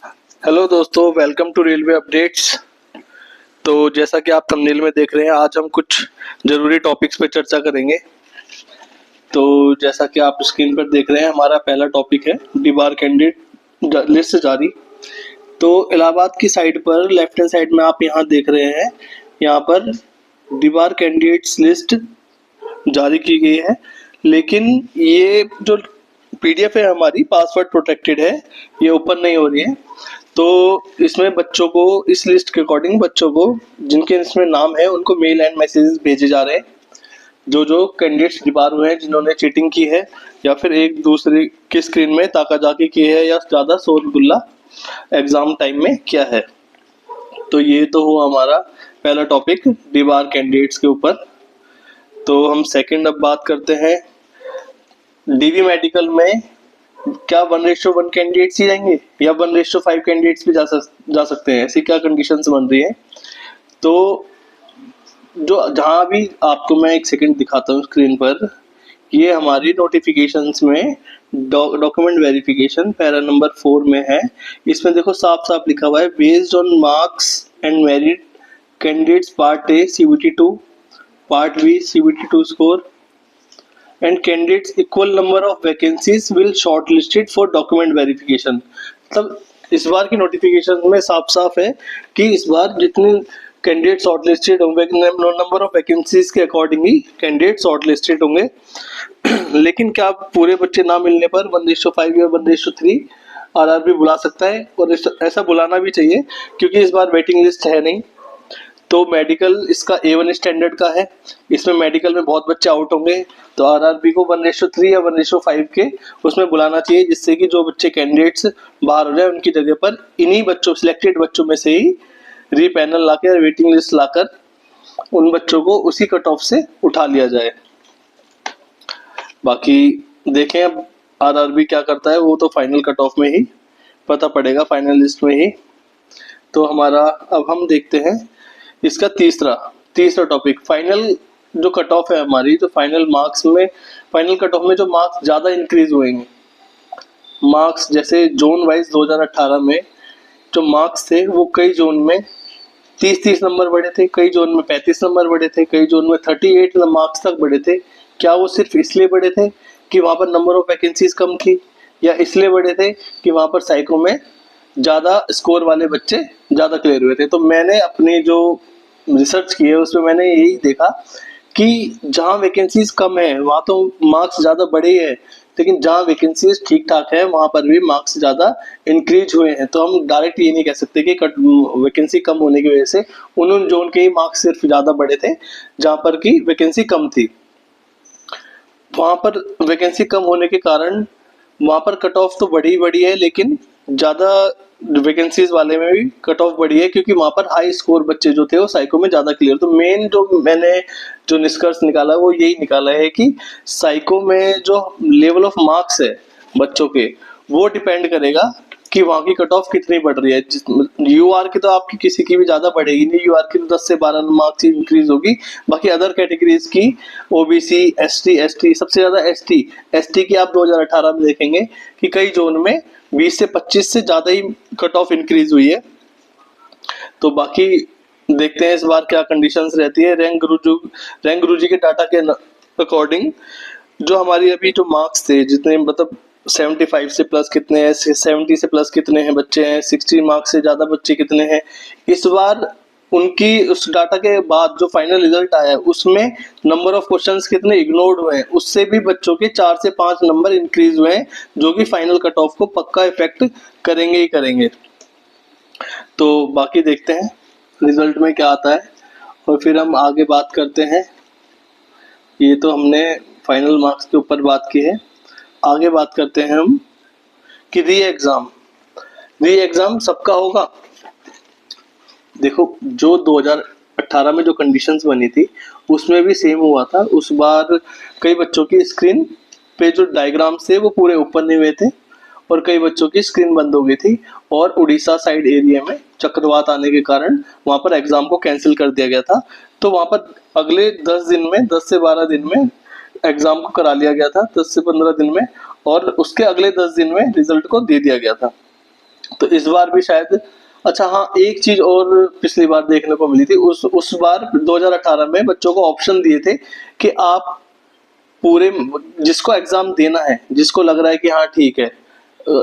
Hello दोस्तों, welcome to railway updates. तो जैसा कि आप थंबनेल में देख रहे हैं, आज हम कुछ ज़रूरी टॉपिक्स पे चर्चा करेंगे। तो जैसा कि आप स्क्रीन पर देख रहे हैं, हमारा पहला टॉपिक है डिबार कैंडिडेट लिस्ट जारी। तो इलाहाबाद की साइड पर लेफ्ट हैंड साइड में आप यहाँ देख रहे हैं, यहाँ पर डिबार कैंडिडेट्स लिस्ट जारी की गई है। लेकिन ये जो पीडीएफ है हमारी पासवर्ड प्रोटेक्टेड है, ये ओपन नहीं हो रही है। तो इसमें बच्चों को, इस लिस्ट के अकॉर्डिंग बच्चों को जिनके इसमें नाम है उनको मेल एंड मैसेजेस भेजे जा रहे हैं। जो जो कैंडिडेट्स डिबार हुए हैं, जिन्होंने चीटिंग की है या फिर एक दूसरे की स्क्रीन में ताकाजाकी की है या ज़्यादा शोर गुल्ला एग्जाम टाइम में किया है। तो ये तो हुआ हमारा पहला टॉपिक डिबार कैंडिडेट्स के ऊपर। तो हम सेकंड अब बात करते हैं, डीवी मेडिकल में क्या 1:1 कैंडिडेट्स ही जाएंगे या 1:5 कैंडिडेट्स भी जा सकते हैं, ऐसी क्या कंडीशंस बन रही है। तो जो जहां भी आपको मैं एक सेकंड दिखाता हूँ स्क्रीन पर, ये हमारी नोटिफिकेशंस में डॉक्यूमेंट वेरिफिकेशन पैरा नंबर 4 में है। इसमें देखो साफ साफ लिखा हुआ है, based on marks and merit candidates part A CBT2, part B CBT2 score and candidates equal number of vacancies will shortlisted for document verification। मतलब इस बार की नोटिफिकेशन में साफ साफ है कि इस बार जितने कैंडिडेट शॉर्टलिस्टेड होंगे, नंबर ऑफ वैकेंसीज के अकॉर्डिंग ही कैंडिडेट शॉर्टलिस्टेड होंगे। लेकिन क्या पूरे बच्चे ना मिलने पर 1:5 या 1:3 RRB बुला सकता है, और ऐसा बुलाना भी चाहिए क्योंकि इस बार वेटिंग लिस्ट है नहीं। तो मेडिकल इसका A1 स्टैंडर्ड का है, इसमें मेडिकल में बहुत बच्चे आउट होंगे, तो RRB को 1:3 या 1:5 के उसमें बुलाना चाहिए, जिससे कि जो बच्चे कैंडिडेट्स बाहर हो जाए उनकी जगह पर इन्हीं बच्चों, सिलेक्टेड बच्चों में से ही रीपैनल लाकर, वेटिंग लिस्ट लाकर उन बच्चों को उसी कट ऑफ से उठा लिया जाए। बाकी देखें अब RRB क्या करता है, वो तो फाइनल कट ऑफ में ही पता पड़ेगा, फाइनल लिस्ट में ही। तो हमारा अब हम देखते हैं इसका तीसरा टॉपिक, फाइनल जो कट ऑफ है हमारी, जो फाइनल मार्क्स में, फाइनल कट ऑफ में जो मार्क्स ज़्यादा इंक्रीज हुएंगे, मार्क्स जैसे जोन वाइज 2018 में जो मार्क्स थे वो कई जोन में 30 नंबर बढ़े थे, कई जोन में 35 नंबर बढ़े थे, कई जोन में 38 मार्क्स तक बढ़े थे। क्या वो सिर्फ इसलिए बढ़े थे कि वहाँ पर नंबर ऑफ वैकेंसीज कम थी, या इसलिए बढ़े थे कि वहाँ पर साइको में ज़्यादा स्कोर वाले बच्चे ज़्यादा क्लियर हुए थे। तो मैंने अपनी जो रिसर्च की है उसमें मैंने यही देखा कि जहाँ वैकेंसीज कम है वहाँ तो मार्क्स ज़्यादा बढ़े हैं, लेकिन जहाँ वैकेंसीज ठीक ठाक है वहाँ पर भी मार्क्स ज़्यादा इंक्रीज हुए हैं। तो हम डायरेक्ट ये नहीं कह सकते कि वैकेंसी कम होने की वजह से उन जोन के ही मार्क्स सिर्फ ज़्यादा बढ़े थे जहाँ पर की वैकेंसी कम थी। वहाँ पर वैकेंसी कम होने के कारण वहाँ पर कट ऑफ तो बड़ी है, लेकिन ज़्यादा वैकेंसीज वाले में भी कट ऑफ बढ़ी है, क्योंकि वहाँ पर हाई स्कोर बच्चे जो थे वो साइको में ज़्यादा क्लियर। तो मेन जो मैंने जो निष्कर्ष निकाला वो यही निकाला है कि साइको में जो लेवल ऑफ मार्क्स है बच्चों के, वो डिपेंड करेगा कि वहाँ की कट ऑफ कितनी बढ़ रही है। UR की तो आपकी किसी की भी ज़्यादा बढ़ेगी नहीं, UR की तो 10 से 12 मार्क्स ही इंक्रीज होगी। बाकी अदर कैटेगरीज की OBC, ST सबसे ज़्यादा ST की आप 2018 में देखेंगे कि कई जोन में 20 से 25 से ज़्यादा ही कट ऑफ इंक्रीज हुई है। तो बाकी देखते हैं इस बार क्या कंडीशंस रहती है। रैंक गुरुजी के डाटा के अकॉर्डिंग जो हमारी अभी जो मार्क्स थे, जितने मतलब 75 से प्लस कितने हैं, 70 से प्लस कितने हैं बच्चे हैं, 60 मार्क्स से ज़्यादा बच्चे कितने हैं, इस बार उनकी उस डाटा के बाद जो फाइनल रिजल्ट आया है उसमें नंबर ऑफ क्वेश्चंस कितने इग्नोर्ड हुए हैं, उससे भी बच्चों के 4 से 5 नंबर इंक्रीज हुए हैं, जो कि फाइनल कट ऑफ को पक्का इफेक्ट करेंगे ही करेंगे। तो बाकी देखते हैं रिजल्ट में क्या आता है, और फिर हम आगे बात करते हैं। ये तो हमने फाइनल मार्क्स के ऊपर बात की है। आगे बात करते हैं हम कि री एग्ज़ाम सबका होगा। देखो जो 2018 में जो कंडीशंस बनी थी उसमें भी सेम हुआ था। उस बार कई बच्चों की स्क्रीन पे जो डायग्राम्स थे वो पूरे ओपन नहीं हुए थे, और कई बच्चों की स्क्रीन बंद हो गई थी, और उड़ीसा साइड एरिया में चक्रवात आने के कारण वहाँ पर एग्ज़ाम को कैंसिल कर दिया गया था। तो वहाँ पर अगले 10 दिन में, 10 से 12 दिन में एग्ज़ाम को करा लिया गया था, 10 से 15 दिन में, और उसके अगले 10 दिन में रिजल्ट को दे दिया गया था। तो इस बार भी शायद, अच्छा हाँ, एक चीज और पिछली बार देखने को मिली थी, उस बार 2018 में बच्चों को ऑप्शन दिए थे कि आप पूरे, जिसको एग्जाम देना है, जिसको लग रहा है कि हाँ ठीक है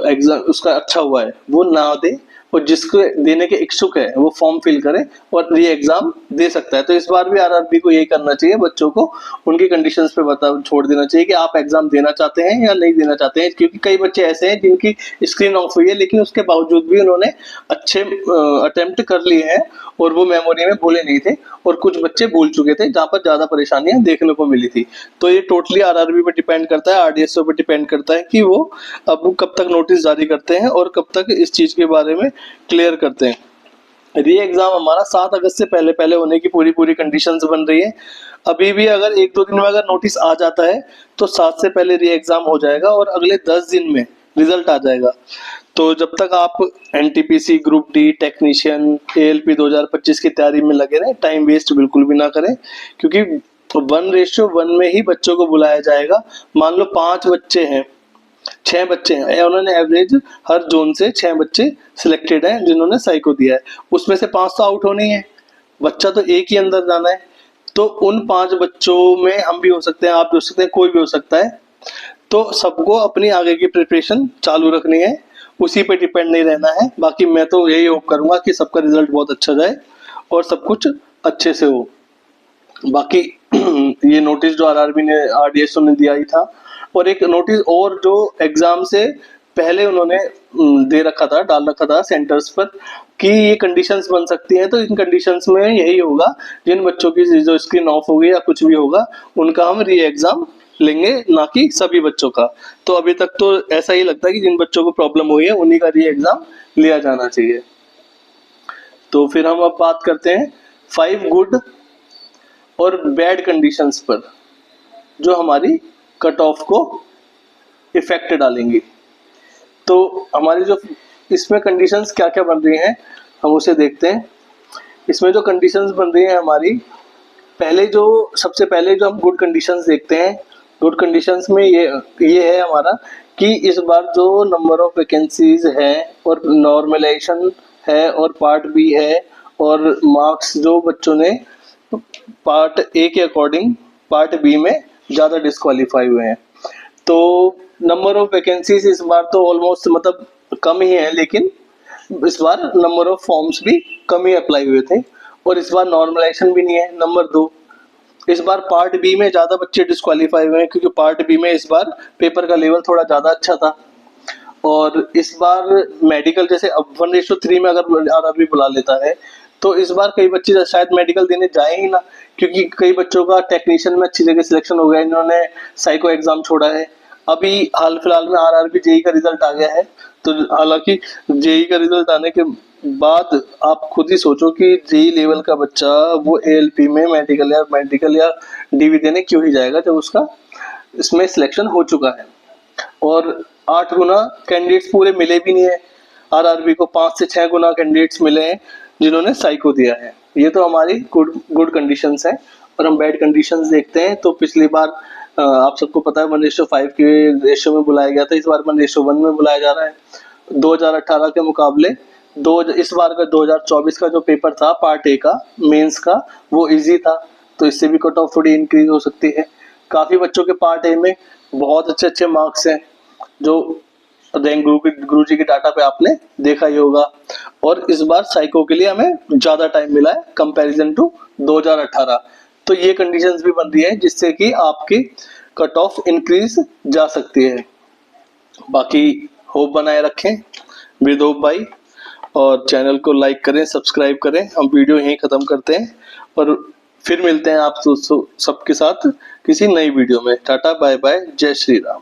एग्जाम उसका अच्छा हुआ है, वो ना दे, और जिसको देने के इच्छुक है वो फॉर्म फिल करे और री एग्जाम दे सकता है। तो इस बार भी आरआरबी को यही करना चाहिए, बच्चों को उनकी कंडीशंस पे बता छोड़ देना चाहिए कि आप एग्जाम देना चाहते हैं या नहीं देना चाहते हैं, क्योंकि कई बच्चे ऐसे हैं जिनकी स्क्रीन ऑफ हुई है लेकिन उसके बावजूद भी उन्होंने अच्छे अटेम्प्ट कर लिए हैं और वो मेमोरी में भूले नहीं थे, और कुछ बच्चे भूल चुके थे जहां पर ज्यादा परेशानियां देखने को मिली थी। तो ये टोटली आरआरबी पे डिपेंड करता है, आरडीएसओ पे डिपेंड करता है कि वो अब कब तक नोटिस जारी करते हैं और कब तक इस चीज के बारे में क्लियर करते हैं। री एग्जाम हमारा 7 अगस्त से पहले पहले होने की पूरी कंडीशंस बन रही है। अभी भी अगर 1-2 दिन में अगर नोटिस आ जाता है तो 7 से पहले री एग्जाम हो जाएगा और अगले 10 दिन में रिजल्ट आ जाएगा। तो जब तक आप NTPC, group D, technician, ALP 2025 की तैयारी में लगे रहें, टाइम वेस्ट बिल्कुल भी ना करें, क्योंकि 1:1 में ही बच्चों को बुलाया जाएगा। मान लो 5 बच्चे हैं, 6 बच्चे हैं, उन्होंने एवरेज हर जोन से 6 बच्चे सिलेक्टेड हैं जिन्होंने साइको दिया है, उसमें से 5 तो आउट होने ही है, बच्चा तो एक ही अंदर जाना है। तो उन 5 बच्चों में हम भी हो सकते हैं, आप भी हो सकते हैं, कोई भी हो सकता है। तो सबको अपनी आगे की प्रिपरेशन चालू रखनी है, उसी पे डिपेंड नहीं रहना है। बाकी मैं तो यही होप करूंगा कि सबका रिजल्ट बहुत अच्छा जाए और सब कुछ अच्छे से हो। बाकी ये नोटिस जो आरआरबी ने, आरडीएसओ ने दिया ही था, और एक नोटिस और जो एग्जाम से पहले उन्होंने दे रखा था, डाल रखा था सेंटर्स पर कि ये कंडीशंस बन सकती हैं। तो इन कंडीशंस में यही होगा, जिन बच्चों की जो स्क्रीन ऑफ होगी या कुछ भी होगा उनका हम री एग्जाम लेंगे, ना कि सभी बच्चों का। तो अभी तक तो ऐसा ही लगता है कि जिन बच्चों को प्रॉब्लम हुई है उन्हीं का री एग्जाम लिया जाना चाहिए। तो फिर हम अब बात करते हैं 5 गुड और बैड कंडीशंस पर जो हमारी कट ऑफ को इफेक्ट डालेंगी। तो हमारी जो इसमें कंडीशंस क्या क्या बन रही हैं हम उसे देखते हैं। इसमें जो कंडीशंस बन रही हैं हमारी, सबसे पहले जो हम गुड कंडीशंस देखते हैं, गुड कंडीशंस में ये है हमारा कि इस बार जो नंबर ऑफ वैकेंसीज है और नॉर्मलाइजेशन है और पार्ट बी है, और मार्क्स जो बच्चों ने पार्ट ए के अकॉर्डिंग पार्ट बी में ज्यादा डिस्क्वालीफाई हुए हैं। तो नंबर ऑफ वैकेंसीज इस बार तो ऑलमोस्ट मतलब कम ही है, लेकिन इस बार नंबर ऑफ फॉर्म्स भी कम ही अप्लाई हुए थे, और इस बार नॉर्मलाइजेशन भी नहीं है। नंबर 2, इस बार पार्ट बी में ज्यादा बच्चे डिस्क्वालीफाई हुए हैं, क्योंकि पार्ट बी में इस बार पेपर का लेवल थोड़ा ज्यादा अच्छा था। और इस बार मेडिकल, जैसे अब 1:3 में अगर आरआरबी बुला लेता है तो इस बार कई बच्चे शायद मेडिकल देने जाए ही ना, क्योंकि कई बच्चों का टेक्नीशियन में अच्छी जगह सिलेक्शन हो गया, इन्होंने साइको एग्जाम छोड़ा है। अभी हाल फिलहाल में आरआरबी जेई का रिजल्ट आ गया है, तो हालांकि जेई का रिजल्ट आने के बाद आप खुद ही सोचो कि जेई लेवल का बच्चा वो एएलपी में मेडिकल या डीवी देने क्यों ही जाएगा जब उसका इसमें सिलेक्शन हो चुका है। और 8 गुना कैंडिडेट्स पूरे मिले भी नहीं है, आरआरबी को 5 से 6 गुना कैंडिडेट्स मिले हैं जिन्होंने साइको दिया है। ये तो हमारी गुड कंडीशंस है। और हम बैड कंडीशंस देखते हैं, तो पिछली बार आप सबको पता है 1:5 के रेशियो में बुलाया गया था, इस बार 1:1 में बुलाया जा रहा है। 2018 के मुकाबले इस बार का 2024 का जो पेपर था पार्ट ए का मेंस का, वो इजी था, तो इससे भी कट ऑफ थोड़ी इंक्रीज हो सकती है। काफी बच्चों के पार्ट ए में बहुत अच्छे अच्छे मार्क्स हैं, जो रैंक गुरु जी के डाटा पे आपने देखा ही होगा। और इस बार साइको के लिए हमें ज्यादा टाइम मिला है कंपैरिजन टू 2018। तो ये कंडीशंस भी बन रही है जिससे कि आपकी कट ऑफ इंक्रीज जा सकती है। बाकी होप बनाए रखें विद होप भाई, और चैनल को लाइक करें, सब्सक्राइब करें। हम वीडियो यहीं खत्म करते हैं और फिर मिलते हैं आप सबके साथ किसी नई वीडियो में। टाटा बाय बाय, जय श्री राम।